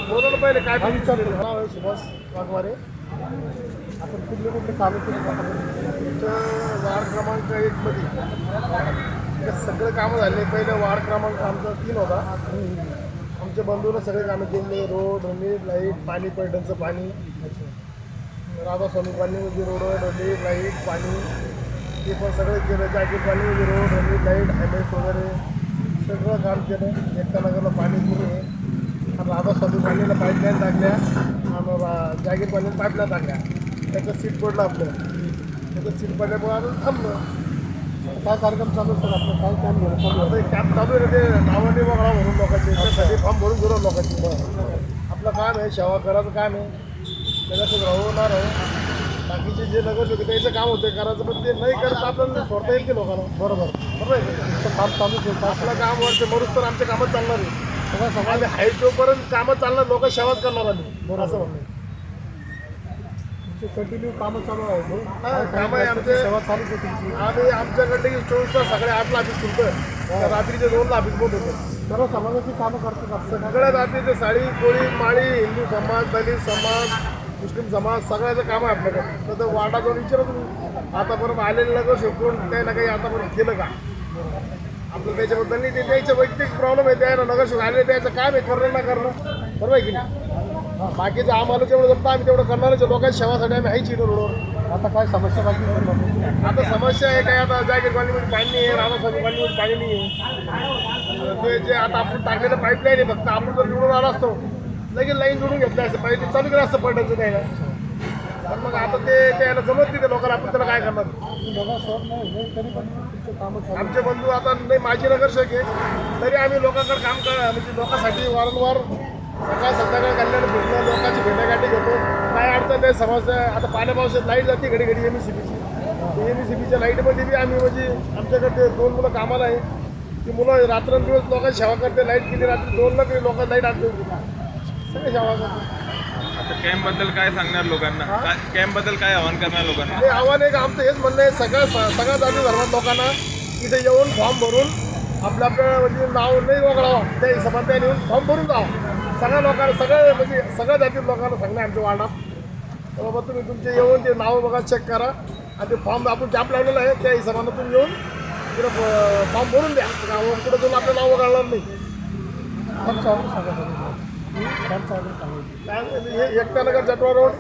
बोलवलं पहिले काय पण विचारलं. नाव आहे सुभाष वाघमारे. आपण कुठले कुठले कामं केले तुमचं वार्ड क्रमांक 1 मध्ये सगळे कामं झाले. पहिलं वार्ड क्रमांक आमचा 3 होता. आमच्या बंधूनं सगळे कामं केले. रोड, ड्रेनेज, लाईट, पाणी, पर्यटनचं पाणी, राधास्वामी पाणीमध्ये रोड, ड्रेनेज, लाईट, पाणी ते पण सगळं केलं. जागीर पाणीमध्ये रोड, ड्रेनेज, लाईट, हायलाईट वगैरे सगळं काम केलं. एकता नगरला पाणी पुरं आहे. राधास्वामी पाणीला पाईपलाईन टाकल्या आणि जागीर पाणीला पाईपलाईन टाकल्या. त्याचं सीट पडलं आपलं. त्याचं सीट पडल्यामुळे आम्ही थांबलं. काय कार्यक्रम चालू असतात आपलं? काय काम झालं चालू? आता एक कॅम्प चालू आहे. ते नावाने वगळा म्हणून लोकांचे त्यासाठी फॉर्म भरून घेऊन लोकांची. आपलं काम आहे, सेवा करायचं काम आहे. त्याच्यातच राहणार आहे. बाकीचे जे नगरसेवक त्याचं काम होतं करायचं, पण ते नाही करत आपल्याला सोडता येईल की लोकांना. बरोबर बरोबर आहे. काम चालू आहे. आपलं काम वरचे मरूच तर आमच्या कामं चालणार आहे. आम्ही हाय तोपर्यंत कामं चालणार, लोक सेवाच करणार आम्ही. बरं असं म्हणणं कंटिन्यू कामं चालू आहे. कामं आहे आमचे, सेवा चालूच आहे तुमची. आम्ही आमच्याकडे 24 तास सगळे 8ला ऑफिस खुलतं. रात्रीचे 2ला ऑफिस बंद होतं. सर्व समाजाची कामं करतात. सगळ्या रात्रीचे साडी, कोळी, माळी, हिंदू समाज, दलित समाज, मुस्लिम समाज सगळ्याचं काम आहे आपल्याकडे. तर वाडा जाऊन विचारा तुम्ही आतापर्यंत आलेलं नगर शिकून काही ना काही आतापर्यंत केलं का आपलं त्याच्याबद्दल नाही. ते त्याचं वैयक्तिक प्रॉब्लेम आहे. त्या नगरसेवक आले त्याचं काम आहे करणं ना करणं. बरोबर आहे की नाही? बाकीचं आम्हाला जेवढं जमतं आम्ही तेवढं करणारच. लोकांच्या सेवासाठी आम्ही हायची रोडवर. आता काय समस्या बाकी? आता समस्या आहे काय? आता जागीर पाणीमध्ये पाणी नाही आहे. राधास्वामी पाणीमध्ये पाणी नाही आहे. ते जे आता आपण टाकलेलं पाईपलाईन आहे, फक्त आपण जर निवडून आला असतो लगेच लाईन जोडून घेतलं असतं. पाहिजे चालू केलं असतं पडायचं द्यायला. पण मग आता ते त्याला जमत नाही. ते लोकांना आपण त्याला काय करणार? आमचे बंधू आता नाही माझी नगरसेवक आहे, तरी आम्ही लोकांकडे काम म्हणजे लोकांसाठी वारंवार सकाळ संध्याकाळ कल्याण फिरणं, लोकांची भेटागाठी घेतो. काय अडचण नाही समस्या. आता पाण्या पावसात लाईट जाते घडी घडी MSCBची. MSCBच्या लाईटमध्ये बी आम्ही म्हणजे आमच्याकडे 2 मुलं कामाला आहे. ती मुलं रात्रंदिवस लोकांची सेवा करते. लाईट गेली रात्री 2ला तरी लोकांना लाईट आणते. सगळे सेवा करते. आता कॅम्पबद्दल काय सांगणार लोकांना? कॅम्पबद्दल काय आव्हान करणार लोकांना? हे आव्हान आहे का आमचं हेच म्हणणं आहे सगळ्या जाती धर्मात लोकांना इथे येऊन फॉर्म भरून आपलं म्हणजे नाव नाही वगळावं. त्या हिशोबात त्याने येऊन फॉर्म भरून जावं. सगळ्या लोकांना म्हणजे सगळ्या जातीत लोकांना सांगणं आमच्या वार्डात. तर बाबा तुम्ही तुमचे येऊन ते नाव बघा, चेक करा आणि ते फॉर्म आपण कॅम्प लावलेलं आहे त्या हिशोबानं तुम्ही येऊन तिथं फॉर्म भरून द्या. पुढे जाऊन आपलं नाव वगळणार नाही. हे एकता नगर जटवा रोड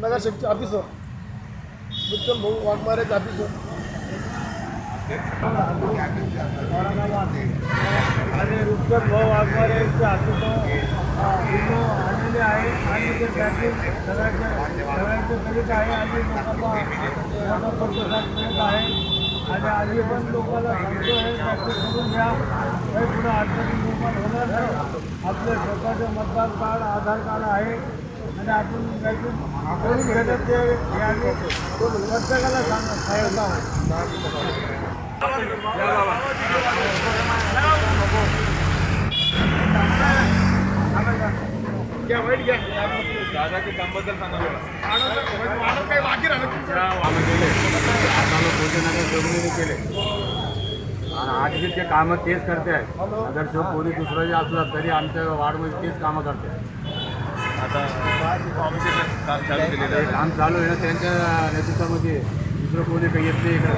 नगरसेवकचे ऑफिसर विठ्ठल भाऊ वाघमारेचे ऑफिसर आणि रुद्र भाऊ वाघमारे यांचे ऑफिसर आलेले आहे आणि ते ट्रॅफिक सगळ्यांचे करीत आहे आणि लोकांना प्रतिसाद मिळत आहे. आणि आधी पण लोकांना सांगतो आहे ट्रॅफिक करून घ्या, काही पुढे अडचणी निर्माण होणार नाही. आपलं स्वतःचं मतदार कार्ड, आधार कार्ड आहे आणि आपण काहीतरी करून घेतात ते आम्ही प्रत्येकाला सांगत आहोत. घ्या वाईट घ्या. दादाच्या कामबद्दल सांगा मला. काही बाकी राहिलं कामं केले, आम्हाला भोजनाने जमिनी केले आणि आजचे ते कामं तेच करते आहेत. अगर जो कोणी दुसरं जे असलं तरी आमच्या वार्डमध्ये तेच कामं करते. आता फॉर्मचे काम चालू केलेलं आहे. काम चालू आहे ना त्यांच्या नेतृत्वामध्ये. दुसरं कोणी काही येत नाही इकडं.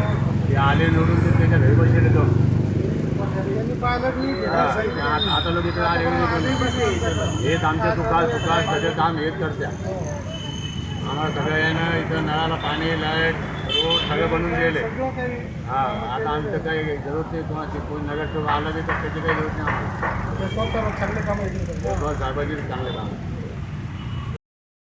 ते आले निवडून ते त्यांच्या घरी बसले जाऊन आता लोक इकडे आले हेच आमच्या सुखात सगळे काम हेच करते. आम्हाला सगळ्यांना इथं नळाला पाणी, लाईट, रोड सगळं बनवून दिले. हां, आता आमचं काही जरूरत नाही. कोणाची कोणी नगरसेवक आला नाही तर त्याची काही जरूरत नाही आम्हाला. चांगले काम आहे. साहेबांची चांगले काम.